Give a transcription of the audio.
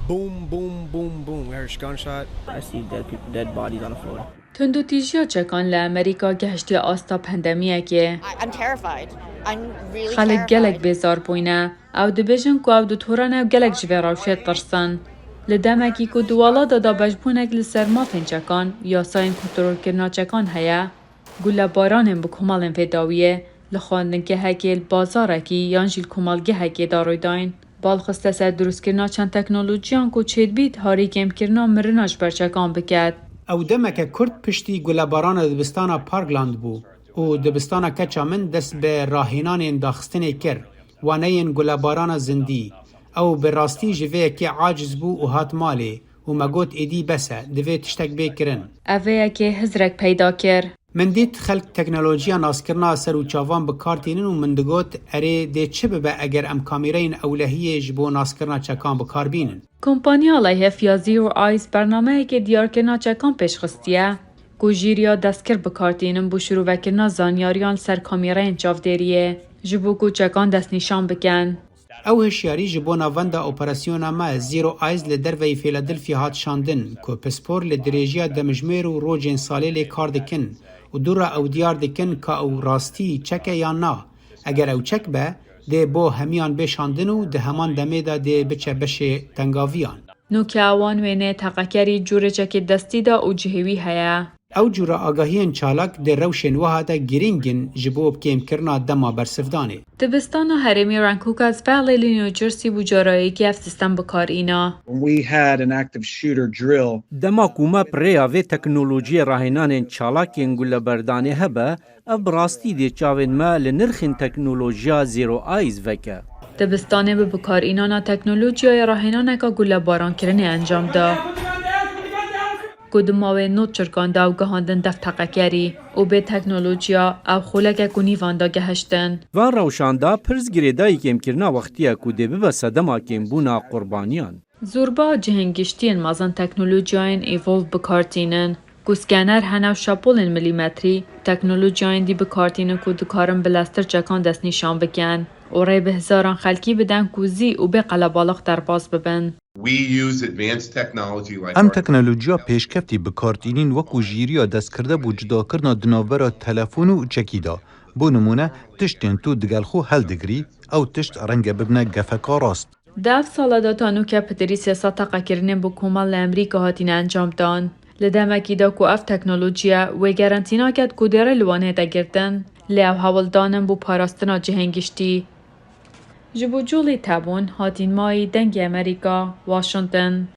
boom, boom, boom, boom. We heard a gunshot. I see dead bodies on the floor. تندوتیژیا چکان لامریکا گهشتی آستا پندمیه که I'm terrified. I'm really خلق گلک terrified. بیزار بوینه او دبیجن که او دوتورانه گلک جوی راوشت ترسن. لدمکی که دوالا دادا بجبونک لسر مافین چکان یا ساین کنترول کرنا چکان هیا گولا بارانم بکمالن فداویه لخواندن که هکیل بازارکی یانجیل کمالگه هکی داروی داین. بالخسته سر دروست کرنا چند تکنولوژیان که چید بید هاری کم کرنا مرناش برچکان بکد. او دمک کرد پشتی گلباران دبستان پارگلاند بو او دبستان کچا من دست به راهینان داخستن کر وانه این گلباران زندی او به راستی جوه که عاجز بو و هات مالی و مگوت ایدی بسه دوی تشتک بیکرن. اوه که هزرک پیدا کر. من دیت خلق تکنولوژیا ناسکرنا سر و چاوان بکارتینن و من دگوت اره دی چه ببه اگر ام کامیرین اولهیه جبو ناسکرنا چکان بکار بینن. کمپانیا علیه فیازی و آیس برنامه که دیار کرنا چکان پیش خستیه. گوژیریا دستکر بکارتینن بو شروع وکرنا زانیاریان سر کامیرین چافدریه. جبو کو چکان دست نشان بکن. او هشیاری جبو ناوندا اپراسیونا ما زیرو آیز لدروی فیلادلفیا هات شاندن که پسپور لدریجیا دمجمیر و روجین ساله لی کار دکن و دورا او دیار دکن که او راستی چکه یا نا. اگر او چک به ده بو همیان بشاندن و ده همان دمه دا ده بچه بشه تنگاویان. نو که اوان وینه تقاکری جوره چک دستی دا او جهوی هیا. او جورا آگاهیان چالاک ده روشن وها دا گرینگن جبو بکیم کرنا دما برسفدانه. دبستان هرمی رانکوک از فعلی نیوجرسی بجارایی که اف سیستم بکار اینا. We had an active shooter drill. دما کوما پریا و تکنولوژی راهنان چالاکین گل بردانه هبه ابراستی دی چاوین ما لنرخین تکنولوژیا زیرو آیز وکه. دبستانه به بکار اینا تکنولوژیای راهنانه که گل باران کرنه انجام دا. کدوماوی نوت چرکان دا و گهاندن دف تقاکری او به تکنولوژیا او خولک کنی واندا گهشتن. وان روشاندا پرز گریدایی کم کرنا وقتیه کده به صدما کم بونا قربانیان. زوربا جهنگشتین مازن تکنولوژیاین ایولو بکارتینن. گوسکنر هنو شاپولن میلیمتری تکنولوژیاین دی بکارتینن که دکارن بلستر چکان دست نشان بکن. او ری به هزاران خلکی بدن کوزی او به قلبالق در باز ببن. ام تکنولوژیا پیشکفتی بکارتینین وکو جیریا دست کرده بو جدا کرنا دناورا تلفون و چکیدا. بو نمونه تشتین تو دگل خو هل دگری او تشت رنگ ببنه گفکا راست. دف سالا داتانو که پدری سیاسات تقا کرنه بو کمال امریکا هاتین انجام دان. لدمکی دا کو اف تکنولوژیا و گارانتینا کد کدره لوانه دا گردن. لیو حوال دانم بو پاراستنا جهنگشتی. جبو جولی تابون هاتین مای دنگ امریکا، واشنطن.